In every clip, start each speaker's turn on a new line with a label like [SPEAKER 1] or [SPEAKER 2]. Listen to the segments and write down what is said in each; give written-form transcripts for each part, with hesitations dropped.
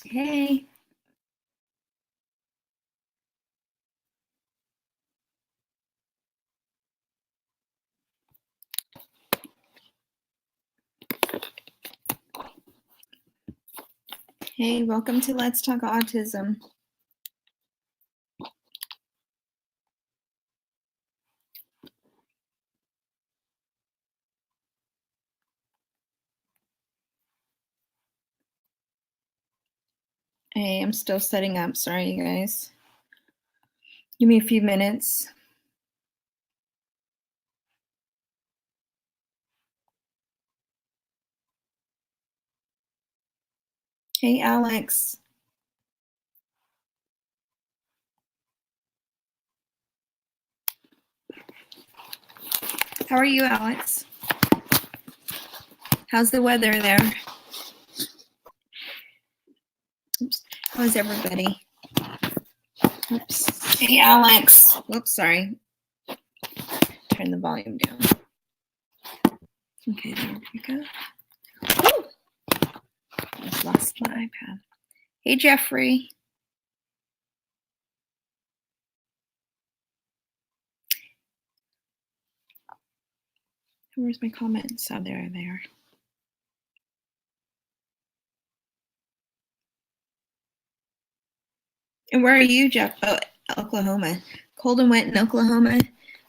[SPEAKER 1] Hey. Hey, welcome to Let's Talk Autism. Hey, I'm still setting up. Sorry, you guys. Give me a few minutes. Hey, Alex. How are you, Alex? How's the weather there? Oops. How is everybody? Oops. Hey, Alex. Whoops, sorry. Turn the volume down. Okay, there we go. Woo! I just lost my iPad. Hey, Jeffrey. Where's my comments? Oh, there they are. And where are you, Jeff? Oh, Oklahoma. Cold and wet in Oklahoma.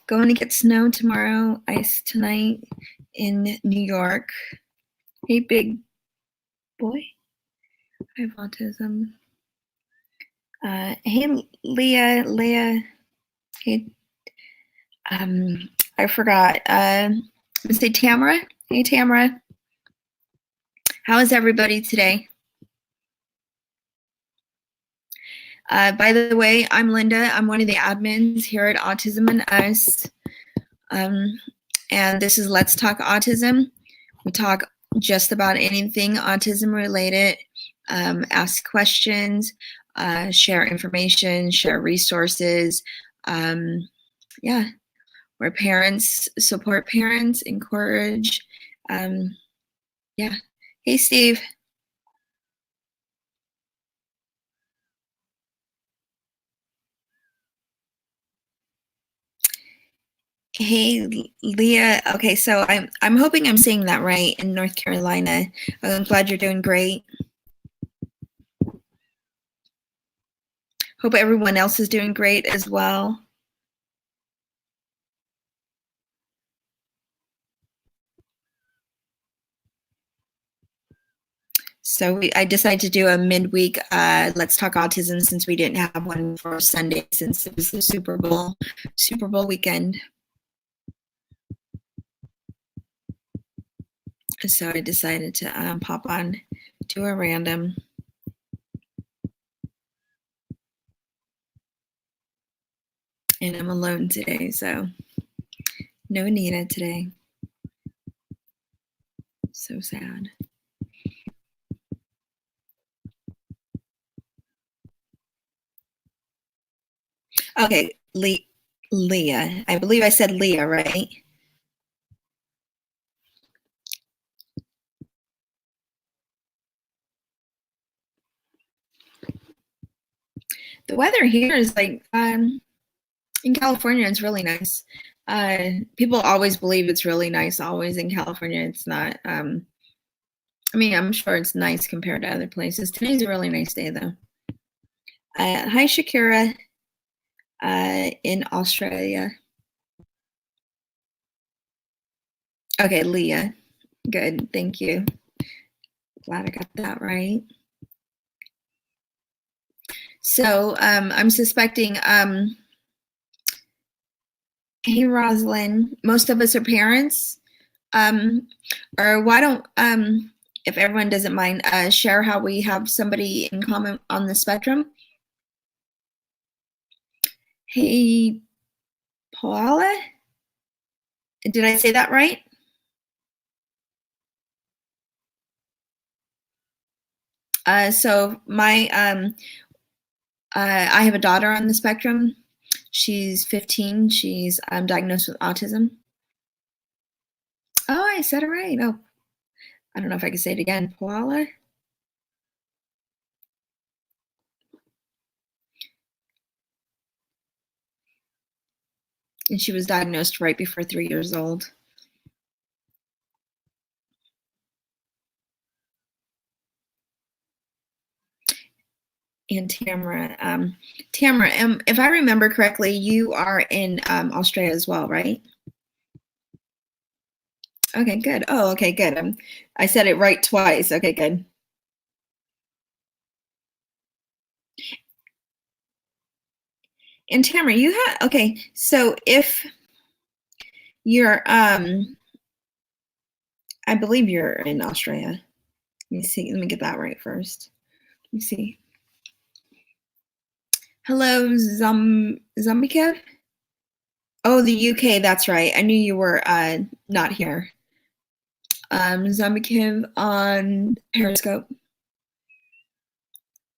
[SPEAKER 1] Going to get snow tomorrow, ice tonight in New York. Hey, big boy. I have autism. Hey, Leah. Hey, I forgot. Let's say Tamara. Hey, Tamara. How is everybody today? By the way, I'm Linda. I'm one of the admins here at Autism and Us. And this is Let's Talk Autism. We talk just about anything autism related, ask questions, share information, share resources. Yeah, where parents support parents, encourage. Yeah. Hey, Steve. Hey, Leah. Okay, so I'm hoping I'm saying that right in North Carolina. I'm glad you're doing great. Hope everyone else is doing great as well. So I decided to do a midweek Let's Talk Autism since we didn't have one for Sunday since it was the Super Bowl weekend. So I decided to pop on, do a random. And I'm alone today, so no Nina today. So sad. Okay, Leah. I believe I said Leah, right? The weather here is like in California, it's really nice. People always believe it's really nice. Always in California, it's not. I mean, I'm sure it's nice compared to other places. Today's a really nice day, though. Hi, Shakira, in Australia. Okay, Leah. Good, thank you. Glad I got that right. So I'm suspecting, hey, Rosalind, most of us are parents. Or why don't, if everyone doesn't mind, share how we have somebody in common on the spectrum. Hey, Paula, did I say that right? So my, I have a daughter on the spectrum. She's 15. She's diagnosed with autism. Oh, I said it right. Oh, I don't know if I can say it again. Paula. and she was diagnosed right before 3 years old. And Tamara, if I remember correctly, you are in Australia as well, right? Okay, good. Oh, okay, good. I said it right twice. Okay, good. And Tamara, you have, okay, so if you're, I believe you're in Australia. Let me see. Let me get that right first. Let me see. Hello, Zombiekev? Oh, the UK. That's right. I knew you were not here. Zombiekev on Periscope.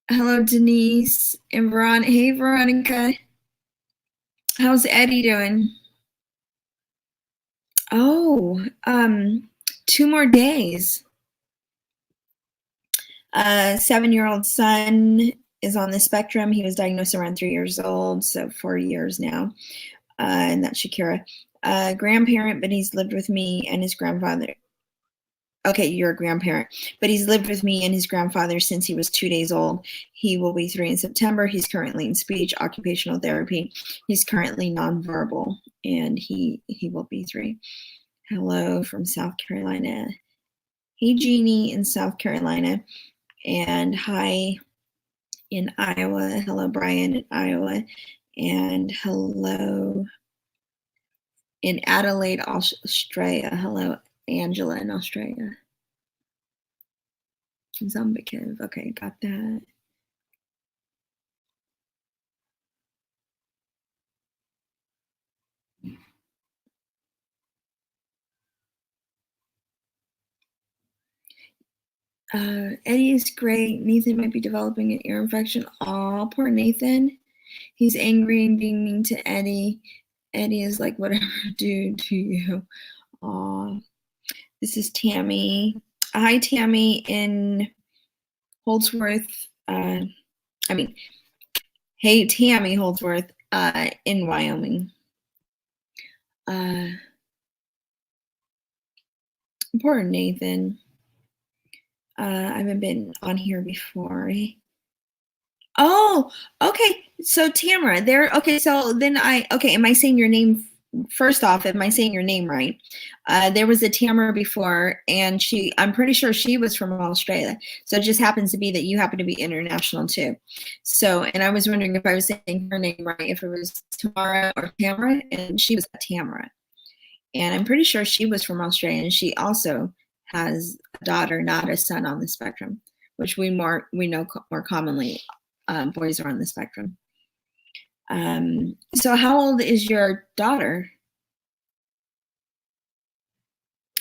[SPEAKER 1] Hello, Denise and Veronica. Hey, Veronica. How's Eddie doing? Oh, 2 more days. 7-year-old son is on the spectrum. He was diagnosed around 3 years old, so 4 years now. And that's Shakira. Grandparent, but he's lived with me and his grandfather. Okay, you're a grandparent, but he's lived with me and his grandfather since he was 2 days old. He will be 3 in September. He's currently in speech, occupational therapy. He's currently nonverbal, and he will be 3. Hello from South Carolina. Hey, Jeannie in South Carolina. And hi in Iowa. Hello, Brian in Iowa. And hello in Adelaide, Australia. Hello, Angela in Australia. Zombiekiv. Okay, got that. Eddie is great. Nathan might be developing an ear infection. Aw, poor Nathan. He's angry and being mean to Eddie. Eddie is like, whatever, dude, to you. Aw. This is Tammy. Hi, Tammy in Holdsworth. Hey, Tammy Holdsworth in Wyoming. Poor Nathan. I haven't been on here before. Oh, okay. So Tamara, okay, so then am I saying your name first off, am I saying your name right? There was a Tamara before, and I'm pretty sure she was from Australia. So it just happens to be that you happen to be international too. So, and I was wondering if I was saying her name right, if it was Tamara or Tamara, and she was Tamara. And I'm pretty sure she was from Australia, and she also has a daughter, not a son, on the spectrum, which we know more commonly boys are on the spectrum. So how old is your daughter?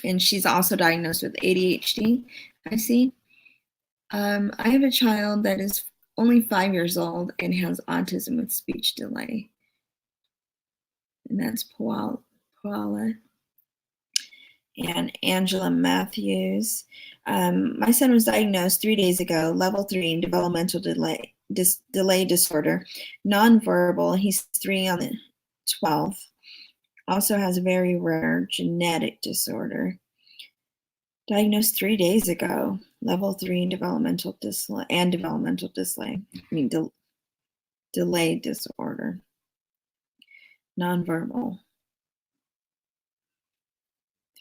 [SPEAKER 1] And she's also diagnosed with ADHD, I see. I have a child that is only 5 years old and has autism with speech delay. And that's Paula. And Angela Matthews. My son was diagnosed 3 days ago, level 3 in developmental delay disorder, nonverbal. He's 3 on the 12th. Also has a very rare genetic disorder. Diagnosed 3 days ago, level 3 in developmental delay. Delay disorder, nonverbal.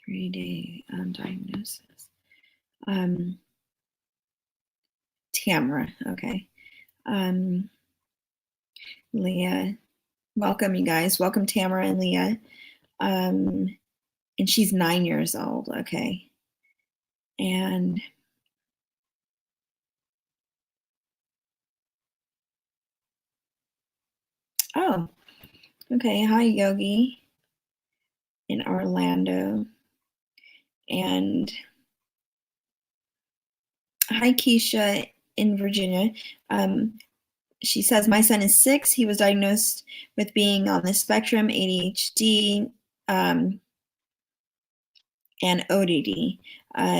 [SPEAKER 1] 3-day diagnosis. Tamara, okay. Leah, welcome you guys. Welcome Tamara and Leah. And she's 9 years old, okay. And oh, okay. Hi, Yogi in Orlando. And hi, Keisha in Virginia. She says, my son is 6. He was diagnosed with being on the spectrum, ADHD, and ODD.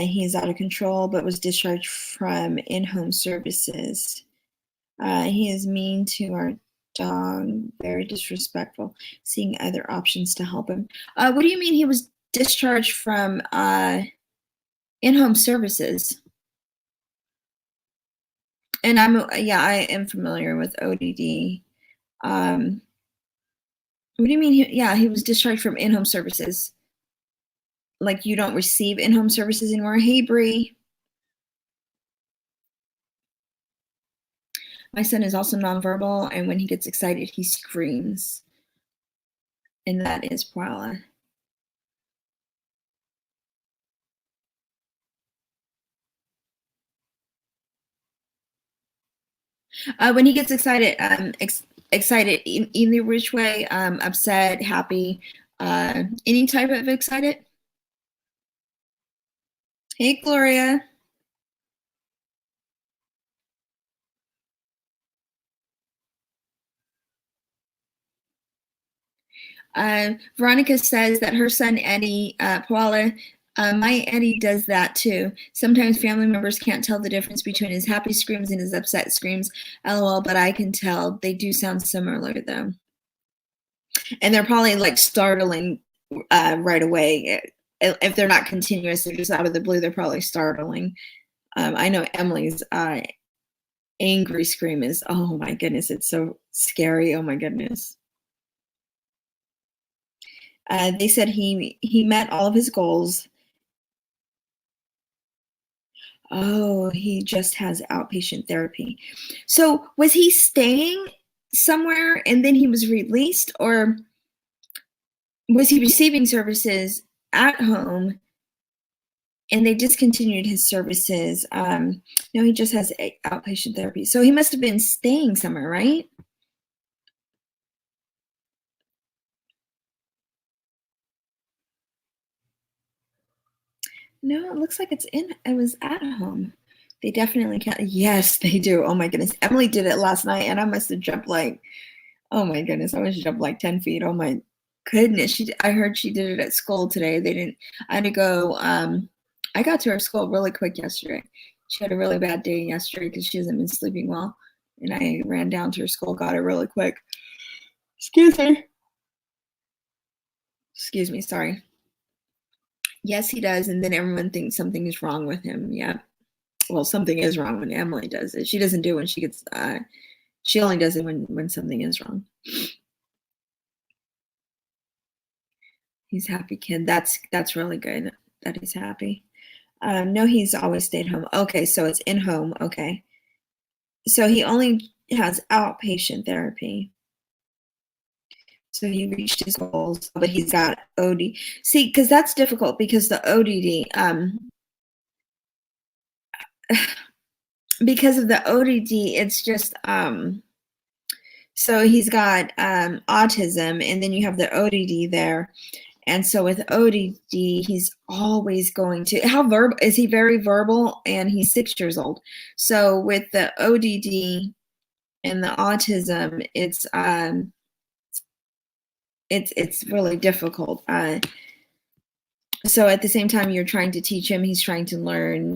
[SPEAKER 1] He's out of control, but was discharged from in-home services. He is mean to our dog, very disrespectful, seeing other options to help him. What do you mean he was discharged from in-home services? And yeah, I am familiar with ODD. What do you mean? Yeah, he was discharged from in-home services. Like you don't receive in-home services anymore. Hey, Bree. My son is also nonverbal, and when he gets excited, he screams. And that is Paula. When he gets excited, excited in either which way, upset, happy, any type of excited. Hey, Gloria. Veronica says that her son Eddie, Paula, my Eddie does that too. Sometimes family members can't tell the difference between his happy screams and his upset screams. LOL, but I can tell. They do sound similar though. And they're probably like startling right away. If they're not continuous, they're just out of the blue, they're probably startling. I know Emily's angry scream is, oh my goodness, it's so scary. Oh my goodness. They said he met all of his goals. Oh, he just has outpatient therapy. So was he staying somewhere and then he was released, or was he receiving services at home and they discontinued his services? No, he just has outpatient therapy. So he must have been staying somewhere, right? No, it looks like it was at home. They definitely can't. Yes, they do. Oh my goodness. Emily did it last night and I must have jumped like, oh my goodness, I must have jumped like 10 feet. Oh my goodness. I heard she did it at school today. I had to go, I got to her school really quick yesterday. She had a really bad day yesterday because she hasn't been sleeping well. And I ran down to her school, got her really quick. Excuse me. Excuse me, sorry. Yes, he does. And then everyone thinks something is wrong with him. Yeah. Well, something is wrong when Emily does it. She doesn't do it when she gets, she only does it when something is wrong. He's a happy kid. That's really good that he's happy. No, he's always stayed home. Okay, so it's in home. Okay. So he only has outpatient therapy. So he reached his goals, but he's got OD. See, because that's difficult because the ODD, because of the ODD, it's just, so he's got autism, and then you have the ODD there. And so with ODD, he's always going to, is he very verbal? And he's 6 years old. So with the ODD and the autism, it's really difficult. So at the same time, you're trying to teach him, he's trying to learn,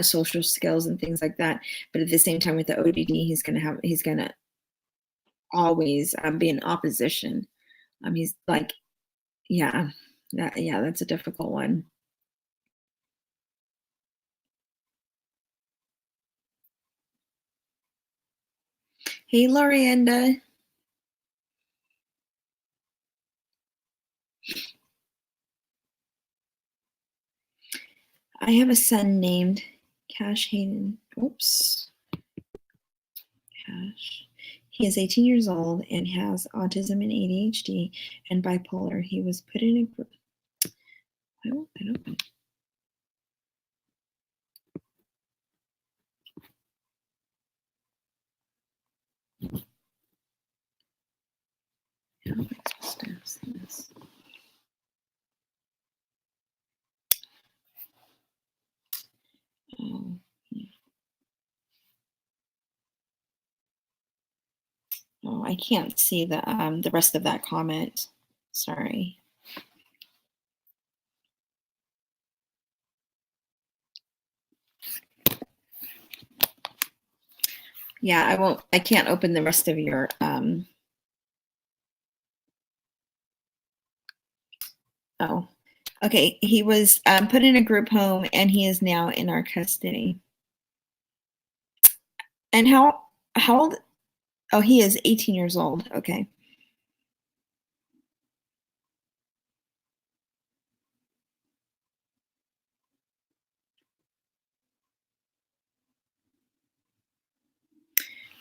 [SPEAKER 1] social skills and things like that. But at the same time, with the ODD, he's gonna always be in opposition. He's like, yeah, that's a difficult one. Hey, Lorienda. I have a son named Cash Hayden. Oops. Cash. He is 18 years old and has autism and ADHD and bipolar. He was put in a group. I don't know. How am I supposed to see this? Oh, oh, I can't see the rest of that comment. Sorry. Yeah, I can't open the rest of your, oh, okay. He was put in a group home and he is now in our custody. And how old? Oh, he is 18 years old. Okay.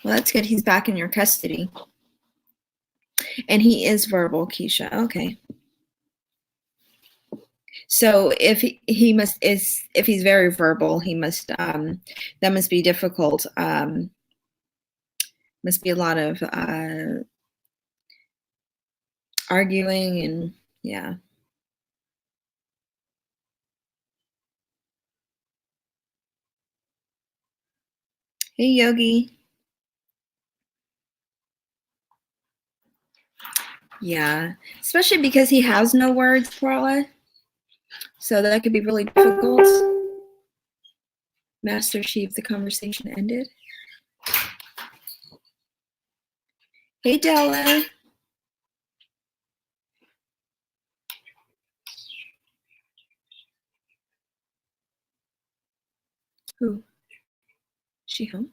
[SPEAKER 1] Well, that's good. He's back in your custody. And he is verbal, Keisha. Okay. So if if he's very verbal, he must that must be difficult. Must be a lot of arguing and yeah. Hey Yogi. Yeah. Especially because he has no words, Paula. So that could be really difficult. Master Chief, the conversation ended. Hey Della. Who? She home?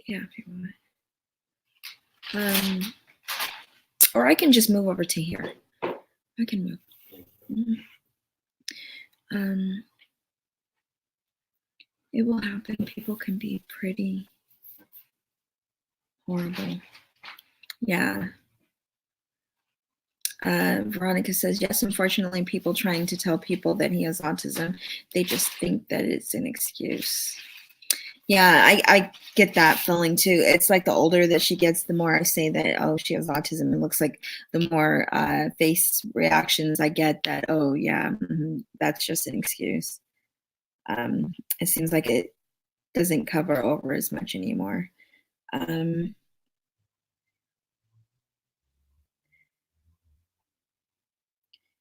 [SPEAKER 1] Yeah, if you want. Or I can just move over to here. I can move. It will happen. People can be pretty horrible. Yeah. Veronica says, yes, unfortunately, people trying to tell people that he has autism, they just think that it's an excuse. Yeah, I get that feeling too. It's like the older that she gets, the more I say that, oh, she has autism. It looks like the more face reactions I get that, oh, yeah, that's just an excuse. It seems like it doesn't cover over as much anymore.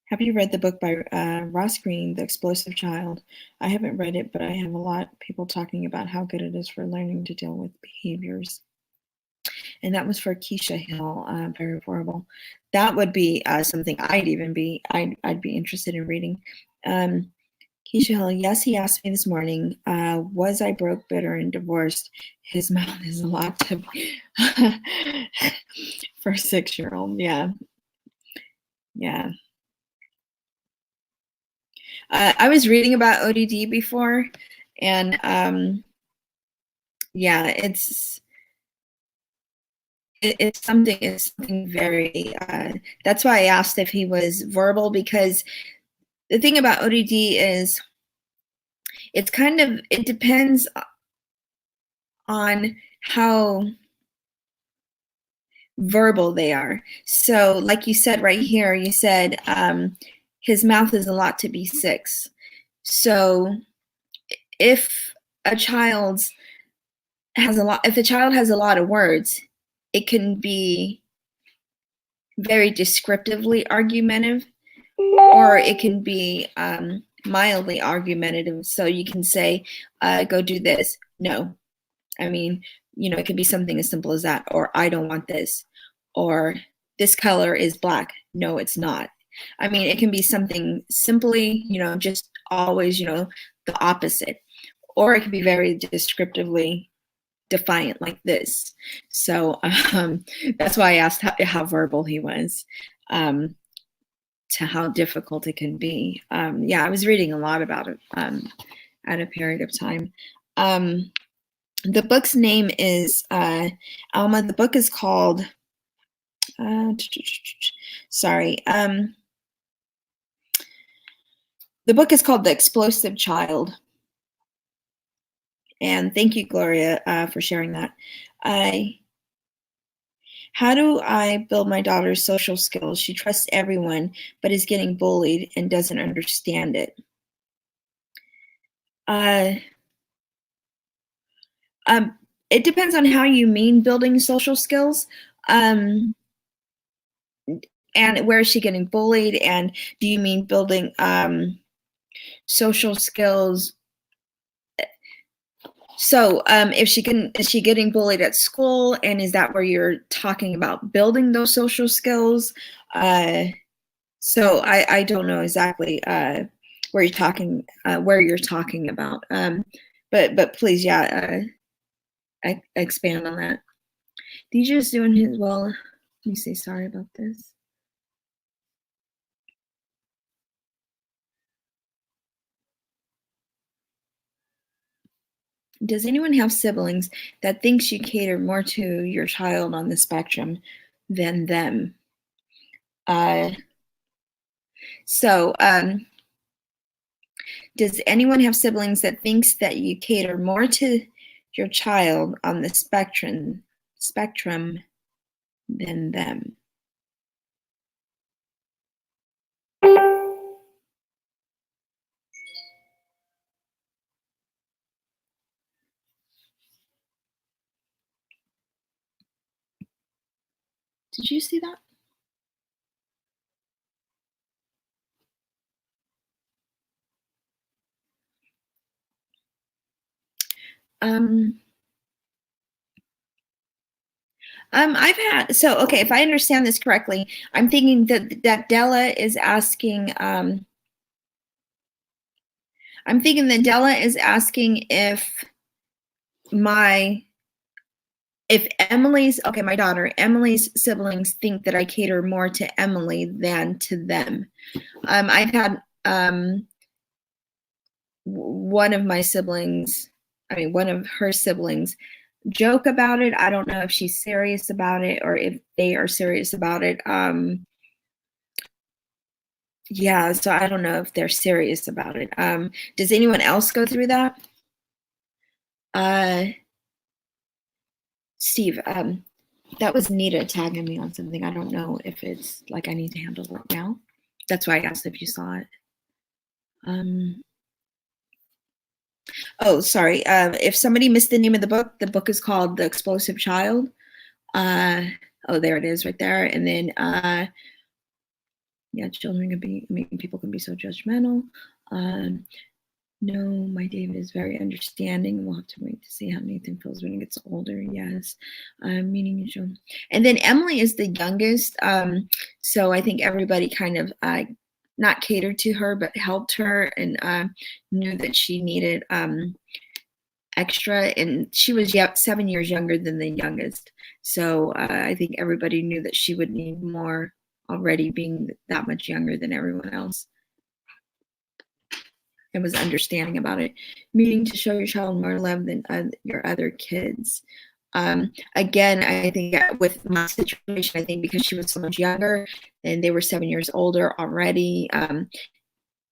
[SPEAKER 1] Have you read the book by Ross Greene, The Explosive Child? I haven't read it, but I have a lot of people talking about how good it is for learning to deal with behaviors. And that was for Keisha Hill, very horrible. That would be something I'd be interested in reading. Keisha Hill, yes, he asked me this morning, was I broke, bitter, and divorced? His mouth is a lot to for a 6-year-old. Yeah. Yeah. I was reading about ODD before, and yeah, it's something very. That's why I asked if he was verbal, because the thing about ODD is it depends on how verbal they are. So, like you said right here, you said his mouth is a lot to be 6. So, if a child's if a child has a lot of words, it can be very descriptively argumentative, or it can be mildly argumentative. So you can say, go do this. No. I mean, it could be something as simple as that, or I don't want this, or this color is black. No, it's not. I mean, it can be something simply, just always, the opposite. Or it can be very descriptively defiant like this. So that's why I asked how verbal he was, to how difficult it can be. Yeah, I was reading a lot about it at a period of time. The book's name is Alma. The book is called sorry. The book is called The Explosive Child. And thank you, Gloria, for sharing that. How do I build my daughter's social skills? She trusts everyone, but is getting bullied and doesn't understand it. It depends on how you mean building social skills. And where is she getting bullied? And do you mean building social skills So, is she getting bullied at school? And is that where you're talking about building those social skills? Uh, so I don't know exactly where you're talking about. But please, yeah, expand on that. DJ's doing his well. Let me say sorry about this. Does anyone have siblings that thinks you cater more to your child on the spectrum than them? Uh, so, does anyone have siblings that thinks that you cater more to your child on the spectrum than them? Did you see that? Um, I've had so okay. If I understand this correctly, I'm thinking that Della is asking. I'm thinking that Della is asking my if Emily's okay, my daughter Emily's siblings think that I cater more to Emily than to them. I've had one of my siblings, one of her siblings, joke about it. I don't know if she's serious about it or if they are serious about it. Yeah, so I don't know if they're serious about it. Does anyone else go through that? Uh, Steve, that was Nita tagging me on something. I don't know if it's like I need to handle it now. That's why I asked if you saw it. Oh, sorry. If somebody missed the name of the book is called The Explosive Child. Oh, there it is right there. And then, yeah, children can be, people can be so judgmental. No, my David is very understanding. We'll have to wait to see how Nathan feels when he gets older. Yes. Meaning you should. And then Emily is the youngest. So I think everybody kind of not catered to her, but helped her and knew that she needed extra. And she was 7 years younger than the youngest. So I think everybody knew that she would need more already being that much younger than everyone else. And was understanding about it, meaning to show your child more love than your other kids. Again, I think with my situation, I think because she was so much younger and they were 7 years older already,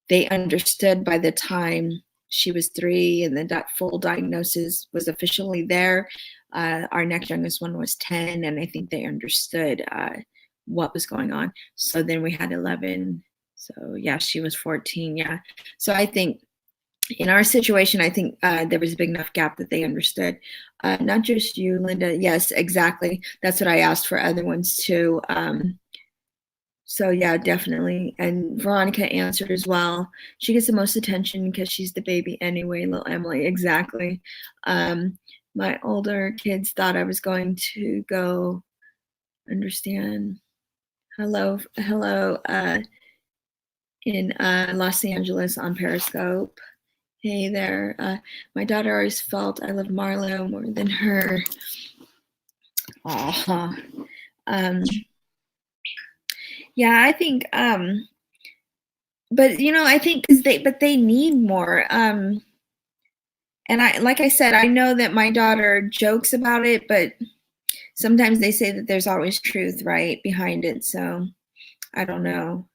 [SPEAKER 1] they understood by the time she was 3 and the full diagnosis was officially there. Our next youngest one was 10, and I think they understood what was going on. So then we had 11. So yeah, she was 14. Yeah. So I think in our situation, I think there was a big enough gap that they understood. Not just you, Linda. Yes, exactly. That's what I asked for other ones too. So yeah, definitely. And Veronica answered as well. She gets the most attention because she's the baby anyway, little Emily. Exactly. My older kids thought I was going to go understand. Hello, in Los Angeles on Periscope. Hey there. My daughter always felt I loved Marlo more than her. Aw. Yeah, I think but I think they need more. And like I said, I know that my daughter jokes about it, but sometimes they say that there's always truth right behind it. So I don't know.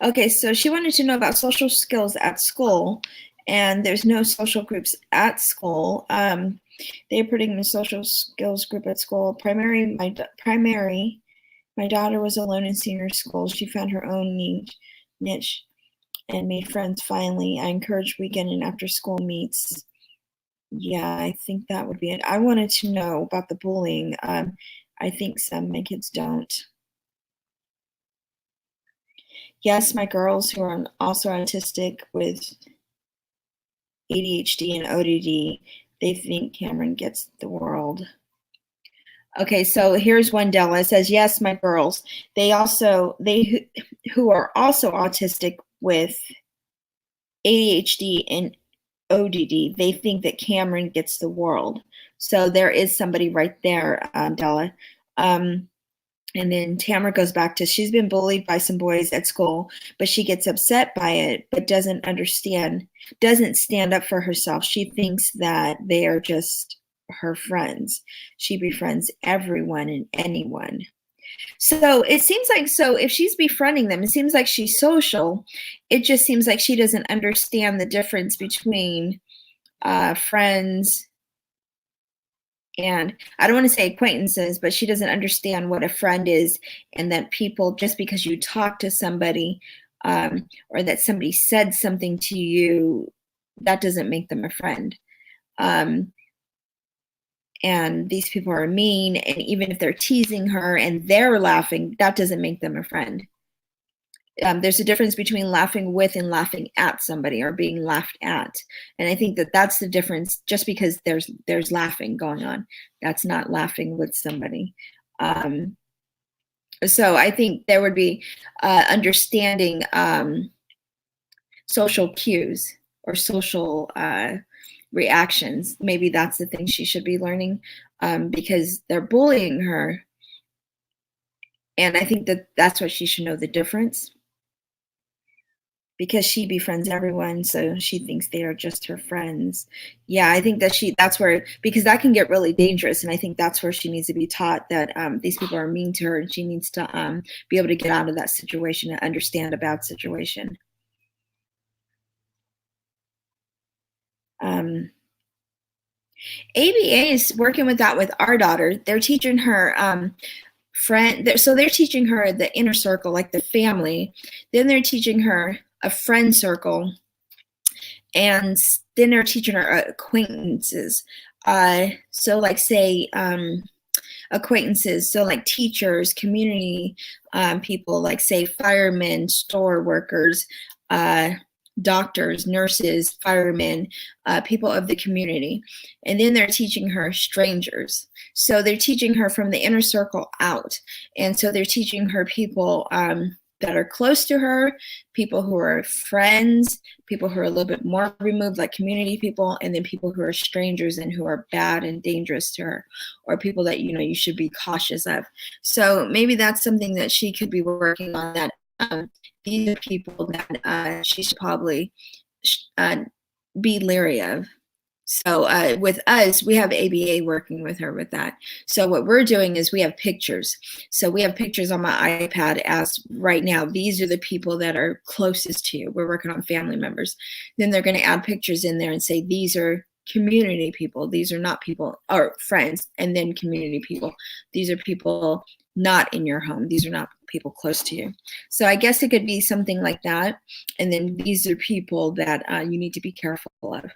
[SPEAKER 1] Okay, so she wanted to know about social skills at school, and there's no social groups at school. They're putting a social skills group at school. My daughter was alone in senior school. She found her own niche and made friends finally. I encourage weekend and after school meets. Yeah, I think that would be it. I wanted to know about the bullying. I think some of my kids don't. Yes, my girls who are also autistic with ADHD and ODD, they think Cameron gets the world. Okay, so here's one, Della. It says, yes, my girls. They who are also autistic with ADHD and ODD, they think that Cameron gets the world. So there is somebody right there, Della. And then Tamara goes back to, she's been bullied by some boys at school, but she gets upset by it, but doesn't stand up for herself. She thinks that they are just her friends. She befriends everyone and anyone. So it seems like, so if she's befriending them, it seems like she's social. It just seems like she doesn't understand the difference between friends and I don't want to say acquaintances, but she doesn't understand what a friend is, and that people, just because you talk to somebody or that somebody said something to you, that doesn't make them a friend. Um, and these people are mean, and even if they're teasing her and they're laughing, that doesn't make them a friend. There's a difference between laughing with and laughing at somebody or being laughed at, and I think that that's the difference. Just because there's laughing going on, that's not laughing with somebody. So I think there would be understanding social cues or social reactions. Maybe that's the thing she should be learning, because they're bullying her, and I think that that's what she should know, the difference, because she befriends everyone, so she thinks they are just her friends. Yeah, I think that that's where, because that can get really dangerous, and I think that's where she needs to be taught that these people are mean to her, and she needs to be able to get out of that situation and understand a bad situation. um, ABA is working with that with our daughter. They're teaching her so they're teaching her the inner circle, like the family. Then they're teaching her a friend circle, and then they're teaching her acquaintances. So like say acquaintances, so like teachers, community people, like say firemen, store workers, uh, doctors, nurses, firemen, people of the community. And then they're teaching her strangers. So they're teaching her from the inner circle out. And so they're teaching her people that are close to her, people who are friends, people who are a little bit more removed, like community people, and then people who are strangers and who are bad and dangerous to her, or people that you should be cautious of. So maybe that's something that she could be working on, that these are people that she should probably uh, be leery of. So with us, we have ABA working with her with that. So what we're doing is we have pictures. So we have pictures on my iPad as right now. These are the people that are closest to you. We're working on family members. Then they're going to add pictures in there and say, these are community people. These are not people, or friends, and then community people. These are people not in your home. These are not people close to you. So I guess it could be something like that. And then these are people that you need to be careful of.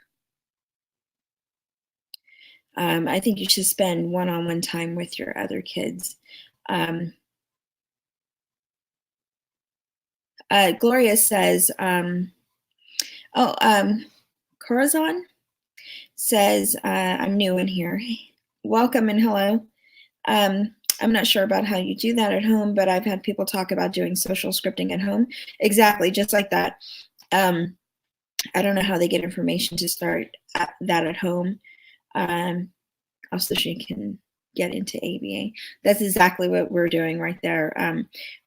[SPEAKER 1] I think you should spend one-on-one time with your other kids. Gloria says, Corazon says, I'm new in here. Welcome and hello. I'm not sure about how you do that at home, but I've had people talk about doing social scripting at home. Exactly, just like that. I don't know how they get information to start that at home. Also, she can get into ABA. That's exactly what we're doing right there.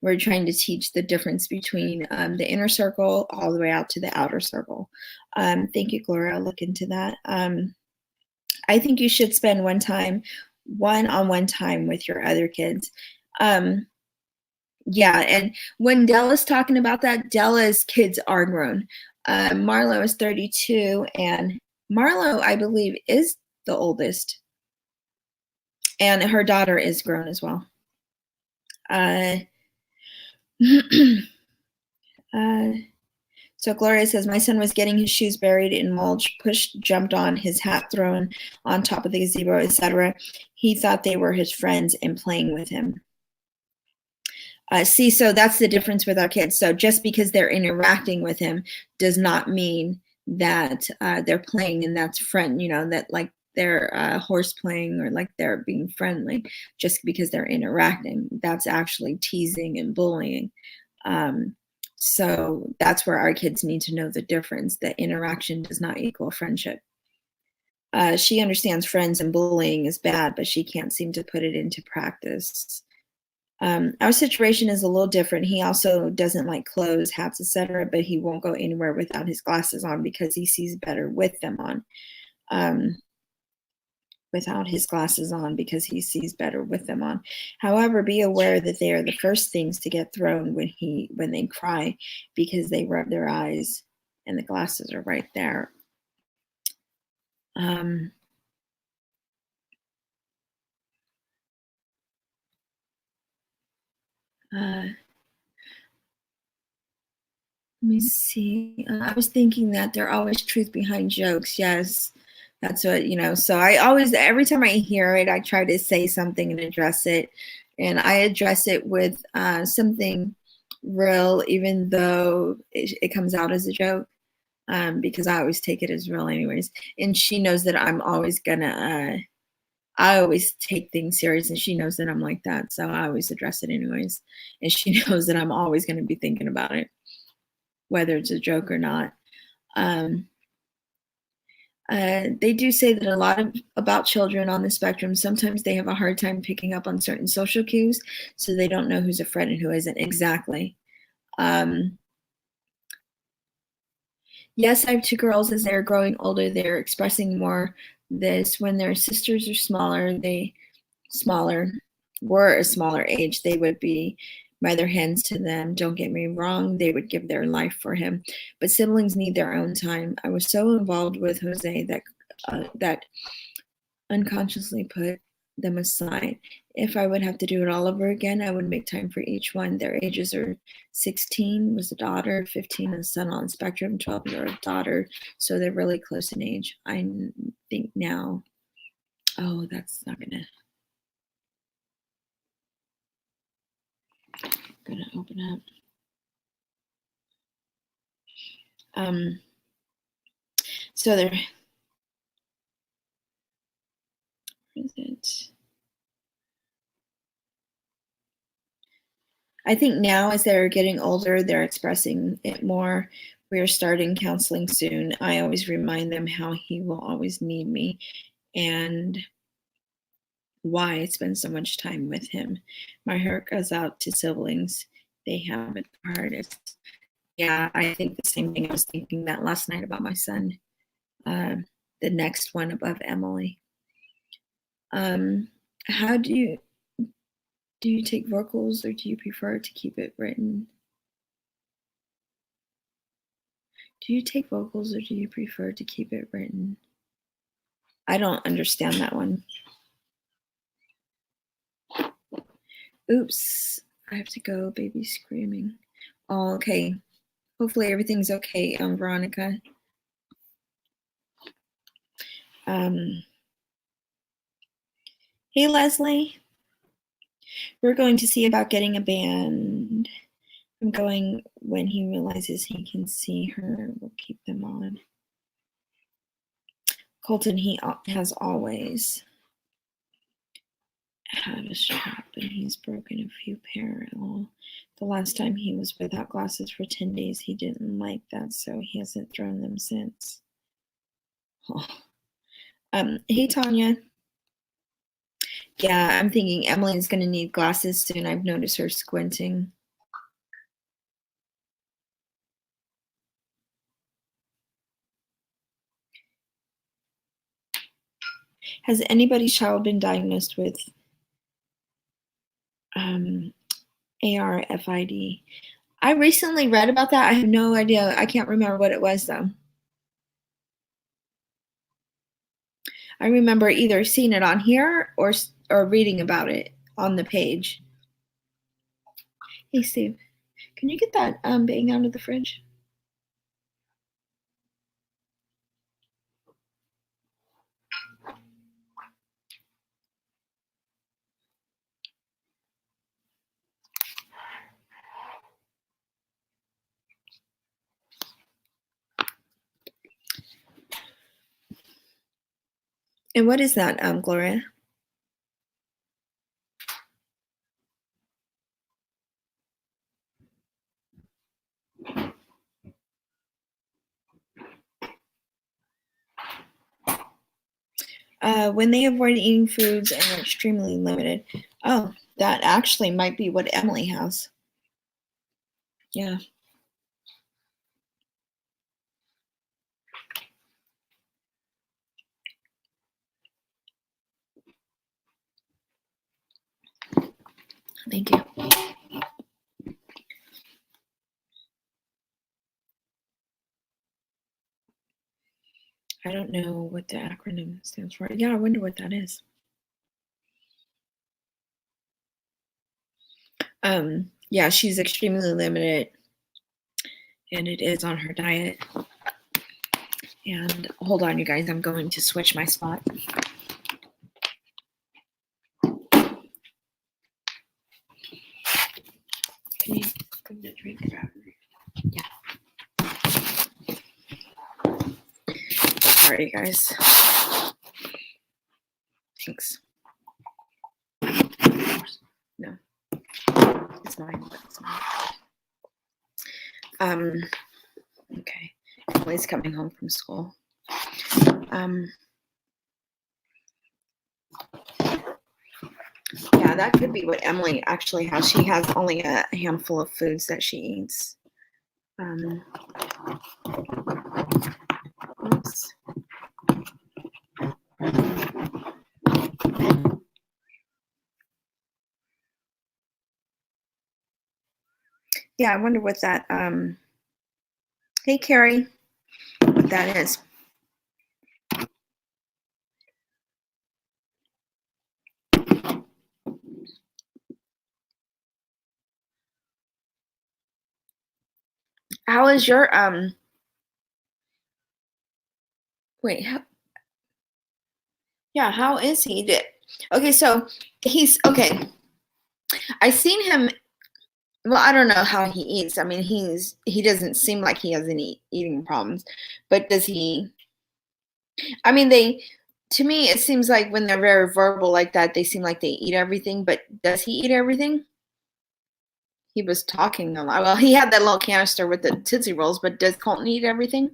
[SPEAKER 1] We're trying to teach the difference between the inner circle all the way out to the outer circle. Thank you, Gloria. I'll look into that. I think you should spend one-on-one time with your other kids. Yeah, and when Della's talking about that, Della's kids are grown. Marlo is 32, and Marlo, I believe, is the oldest. And her daughter is grown as well. Uh, So Gloria says, my son was getting his shoes buried in mulch, pushed, jumped on, his hat thrown on top of the gazebo, etc. He thought they were his friends and playing with him. See, so that's the difference with our kids. So just because they're interacting with him does not mean that they're playing and that's friend, that like they're horse playing or like they're being friendly just because they're interacting. That's actually teasing and bullying. So that's where our kids need to know the difference, that interaction does not equal friendship. She understands friends and bullying is bad, but she can't seem to put it into practice. Our situation is a little different. He also doesn't like clothes, hats, etc., but he won't go anywhere without his glasses on because he sees better with them on. Without his glasses on because he sees better with them on. However, be aware that they are the first things to get thrown when they cry because they rub their eyes and the glasses are right there. Let me see. I was thinking that there always truth behind jokes. Yes, that's what. So I always, every time I hear it, I try to say something and address it. And I address it with something real, even though it comes out as a joke, because I always take it as real anyways. And she knows that I'm always gonna, I always take things serious, and she knows that I'm like that. So I always address it anyways. And she knows that I'm always gonna be thinking about it, whether it's a joke or not. They do say that a lot about children on the spectrum, sometimes they have a hard time picking up on certain social cues, so they don't know who's a friend and who isn't. Exactly. Yes, I have two girls. As they're growing older, they're expressing more this. When their sisters are were a smaller age, they would be mother hens to them. Don't get me wrong, they would give their life for him, but siblings need their own time. I was so involved with Jose that unconsciously put them aside. If I would have to do it all over again, I would make time for each one. Their ages are 16 was a daughter, 15 a son on the spectrum, 12-year-old daughter, so they're really close in age. I think now, oh, that's not gonna open up. So there is it. I think now as they're getting older, they're expressing it more. We're starting counseling soon. I always remind them how he will always need me and why I spend so much time with him. My heart goes out to siblings. They have it the hardest. Yeah, I think the same thing. I was thinking that last night about my son, the next one above Emily. How do you take vocals, or do you prefer to keep it written? Do you take vocals, or do you prefer to keep it written? I don't understand that one. Oops, I have to go. Baby screaming. Oh, okay. Hopefully everything's okay, Veronica. Hey, Leslie. We're going to see about getting a band. I'm going when he realizes he can see her. We'll keep them on. Colton, he has always had a strap, and he's broken a few pair. The last time he was without glasses for 10 days, he didn't like that, so he hasn't thrown them since. Oh. Hey, Tanya. Yeah, I'm thinking Emily's going to need glasses soon. I've noticed her squinting. Has anybody's child been diagnosed with ARFID? I recently read about that. I have no idea. I can't remember what it was, though. I remember either seeing it on here or reading about it on the page. Hey, Steve, can you get that bang out of the fridge? And what is that, Gloria? When they avoid eating foods and are extremely limited. Oh, that actually might be what Emily has. Yeah. Thank you. I don't know what the acronym stands for. Yeah, I wonder what that is. Yeah, she's extremely limited, and it is on her diet. And hold on, you guys, I'm going to switch my spot. Can you bring the drink back? Yeah. Sorry, guys. Thanks. No, it's mine. It's mine. Okay. Emily's coming home from school. Yeah, that could be what Emily actually has. She has only a handful of foods that she eats. Oops. Yeah, I wonder what that, hey, Carrie, what that is. How is your, wait, how is he? Okay, so he's, okay, I seen him, well, I don't know how he eats. I mean, he doesn't seem like he has any eating problems, but does he, I mean, to me, it seems like when they're very verbal like that, they seem like they eat everything, but does he eat everything? He was talking a lot. Well, he had that little canister with the Tootsie Rolls, but does Colton eat everything?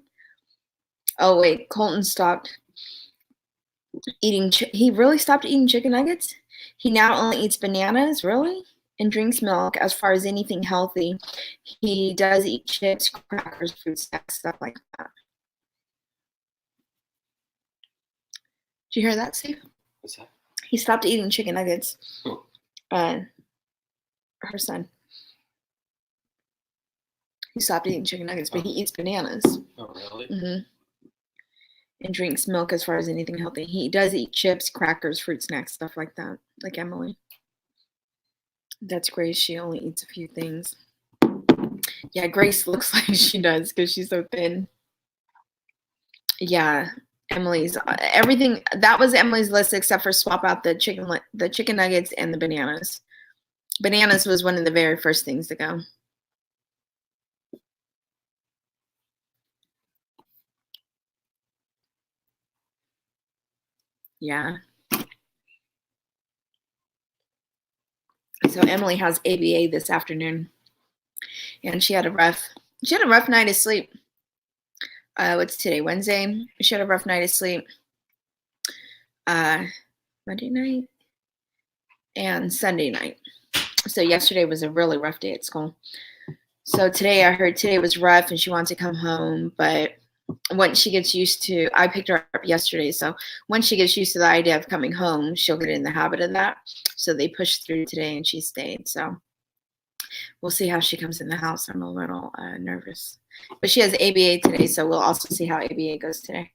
[SPEAKER 1] Oh, wait, Colton stopped eating. He really stopped eating chicken nuggets? He now only eats bananas, really? And drinks milk as far as anything healthy. He does eat chips, crackers, fruit snacks, stuff like that. Did you hear that, Steve?
[SPEAKER 2] What's that?
[SPEAKER 1] He stopped eating chicken nuggets.
[SPEAKER 2] Who?
[SPEAKER 1] Her son. He stopped eating chicken nuggets, but he eats bananas.
[SPEAKER 2] Oh, really?
[SPEAKER 1] Mm-hmm. And drinks milk as far as anything healthy. He does eat chips, crackers, fruit snacks, stuff like that, like Emily. That's Grace. She only eats a few things. Yeah, Grace looks like she does because she's so thin. Yeah, Emily's everything. That was Emily's list except for swap out the chicken nuggets and the bananas. Bananas was one of the very first things to go. Yeah. So Emily has ABA this afternoon, and she had a rough night of sleep. What's today? Wednesday. She had a rough night of sleep. Monday night and Sunday night. So yesterday was a really rough day at school. So today I heard today was rough and she wants to come home, but once she gets used to, I picked her up yesterday, so once she gets used to the idea of coming home, she'll get in the habit of that. So they pushed through today and she stayed. So we'll see how she comes in the house. I'm a little nervous, but she has ABA today, so we'll also see how ABA goes today.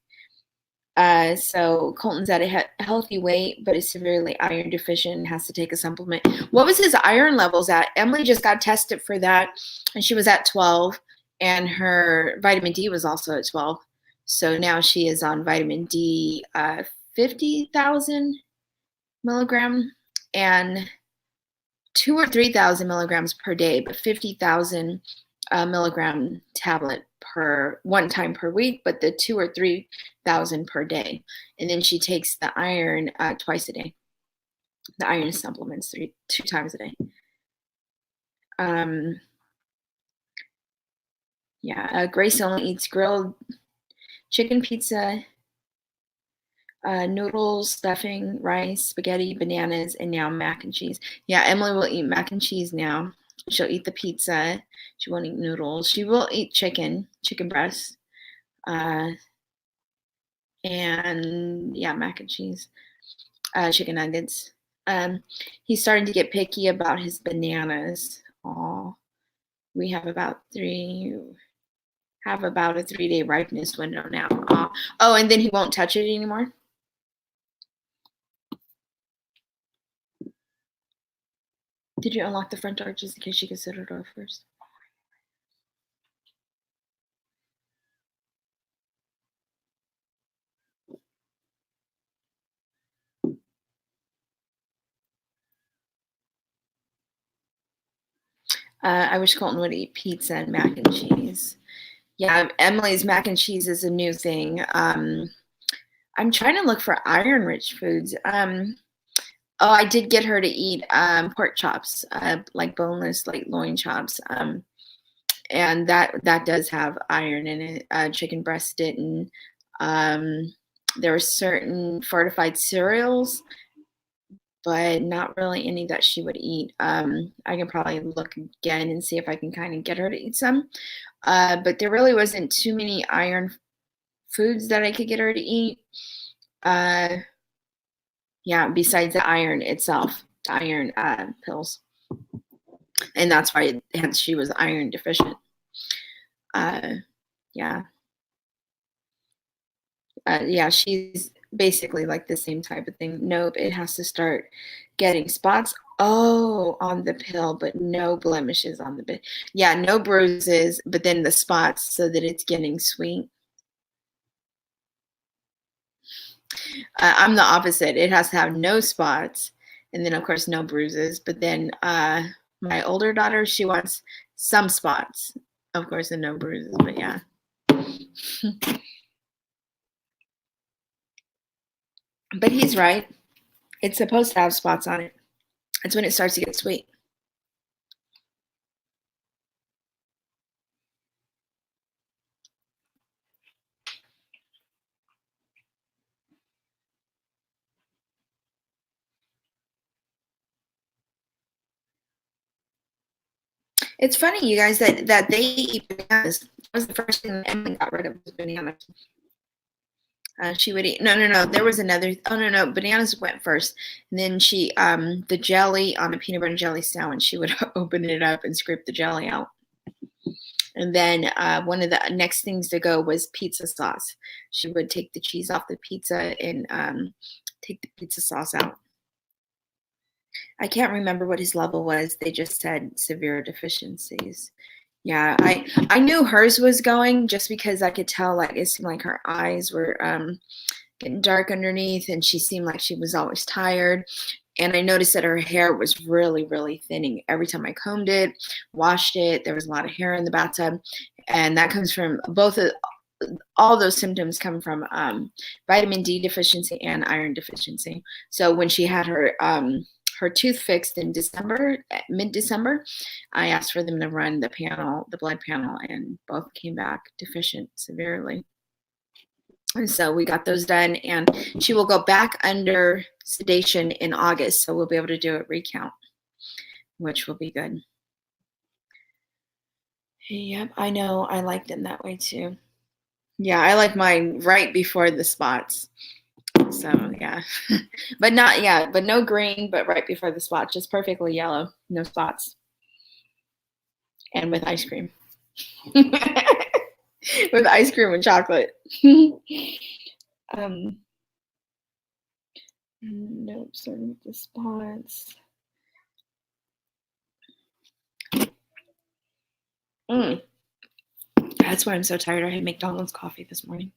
[SPEAKER 1] So Colton's at a healthy weight, but is severely iron deficient and has to take a supplement. What was his iron levels at? Emily just got tested for that, and she was at 12, and her vitamin D was also at 12. So now she is on vitamin D, 50,000 milligram and 2,000 or 3,000 milligrams per day, but 50,000 milligram tablet per one time per week, but the 2 or 3,000 per day. And then she takes the iron twice a day. The iron supplements 2 times a day. Grace only eats grilled chicken pizza, noodles, stuffing, rice, spaghetti, bananas, and now mac and cheese. Yeah, Emily will eat mac and cheese now. She'll eat the pizza. She won't eat noodles. She will eat chicken breast, and yeah, mac and cheese, chicken nuggets. He's starting to get picky about his bananas. Oh, we have about a 3-day ripeness window now. Oh, and then he won't touch it anymore. Did you unlock the front door just in case she could sit her door first? I wish Colton would eat pizza and mac and cheese. Yeah, Emily's mac and cheese is a new thing. I'm trying to look for iron-rich foods. I did get her to eat pork chops, like boneless, like loin chops. And that does have iron in it. Chicken breast didn't. There were certain fortified cereals, but not really any that she would eat. I can probably look again and see if I can kind of get her to eat some. But there really wasn't too many iron foods that I could get her to eat. Besides the iron itself, the iron pills. And that's why she was iron deficient. Yeah. She's basically like the same type of thing. Nope, it has to start getting spots on the pill, but no blemishes on the bit. Yeah, no bruises, but then the spots so that it's getting sweet. I'm the opposite. It has to have no spots, and then of course no bruises. But then my older daughter, she wants some spots, of course, and no bruises. But yeah. But he's right. It's supposed to have spots on it. That's when it starts to get sweet. It's funny, you guys, that they eat bananas. That was the first thing Emily got rid of was bananas. She would eat no. There was another. Oh no, bananas went first, and then she the jelly on a peanut butter and jelly sandwich. She would open it up and scrape the jelly out. And then one of the next things to go was pizza sauce. She would take the cheese off the pizza and take the pizza sauce out. I can't remember what his level was. They just said severe deficiencies. Yeah, I knew hers was going just because I could tell, like, it seemed like her eyes were getting dark underneath, and she seemed like she was always tired. And I noticed that her hair was really, really thinning. Every time I combed it, washed it, there was a lot of hair in the bathtub. And that comes from all those symptoms come from vitamin D deficiency and iron deficiency. So when she had her tooth fixed in mid-December, I asked for them to run the blood panel, and both came back deficient severely. And so we got those done, and she will go back under sedation in August, so we'll be able to do a recount, which will be good. Yep, I know. I liked it that way too. Yeah, I like mine right before the spots. So yeah, but no green, but right before the spot, just perfectly yellow, no spots, and with ice cream, with ice cream and chocolate. Nope, starting with the spots. That's why I'm so tired. I had McDonald's coffee this morning.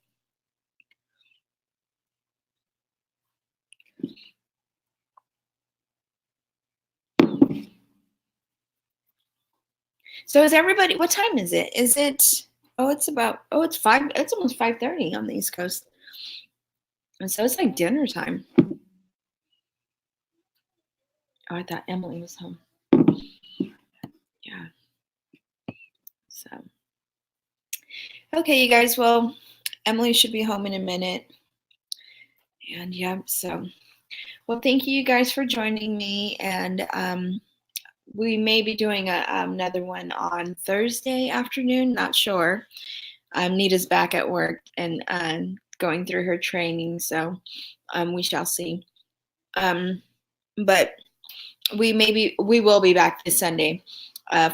[SPEAKER 1] So is everybody, what time is it? Is it, it's 5, it's almost 5:30 on the East Coast. And so it's like dinner time. Oh, I thought Emily was home. Yeah. So, okay, you guys, well, Emily should be home in a minute. And yeah, so, well, thank you guys for joining me. And we may be doing another one on Thursday afternoon, not sure. Nita's back at work and going through her training, so we shall see. But we will be back this Sunday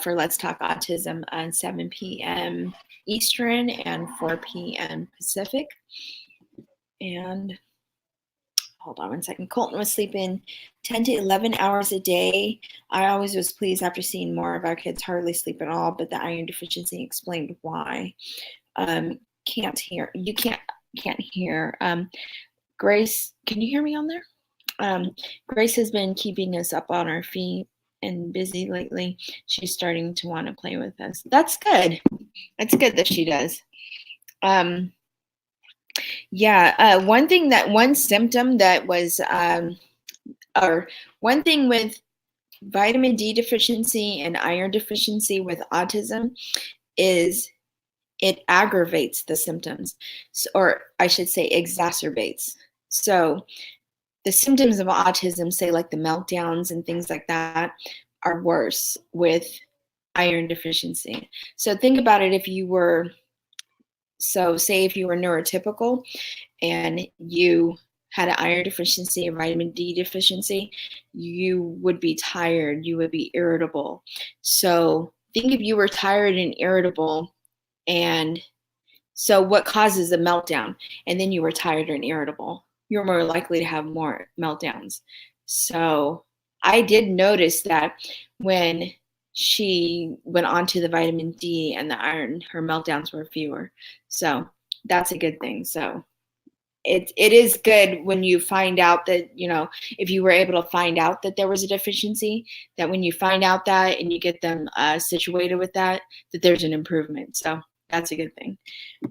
[SPEAKER 1] for Let's Talk Autism on 7 p.m. Eastern and 4 p.m. Pacific. And hold on one second. Colton was sleeping 10 to 11 hours a day. I always was pleased after seeing more of our kids hardly sleep at all, but the iron deficiency explained why. Can't hear. You can't hear. Grace, can you hear me on there? Grace has been keeping us up on our feet and busy lately. She's starting to want to play with us. That's good. It's good that she does. Yeah, one symptom that was, or one thing with vitamin D deficiency and iron deficiency with autism is it aggravates the symptoms, or I should say exacerbates. So the symptoms of autism, say like the meltdowns and things like that, are worse with iron deficiency. So think about it, if you were, so say if you were neurotypical and you had an iron deficiency, a vitamin D deficiency, you would be tired, you would be irritable. So think if you were tired and irritable, and so what causes a meltdown? And then you were tired and irritable, you're more likely to have more meltdowns. So I did notice that when she went on to the vitamin D and the iron, her meltdowns were fewer. So that's a good thing. So it is good when you find out that, if you were able to find out that there was a deficiency, that when you find out that and you get them situated with that there's an improvement. So that's a good thing.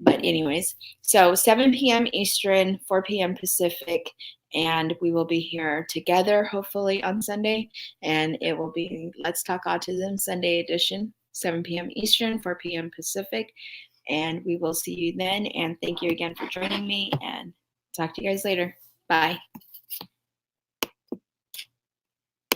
[SPEAKER 1] But anyways, so 7 p.m. Eastern, 4 p.m. Pacific, and we will be here together hopefully on Sunday, and it will be Let's Talk Autism Sunday edition, 7 p.m. Eastern, 4 p.m. Pacific, and we will see you then. And thank you again for joining me, and talk to you guys later. Bye.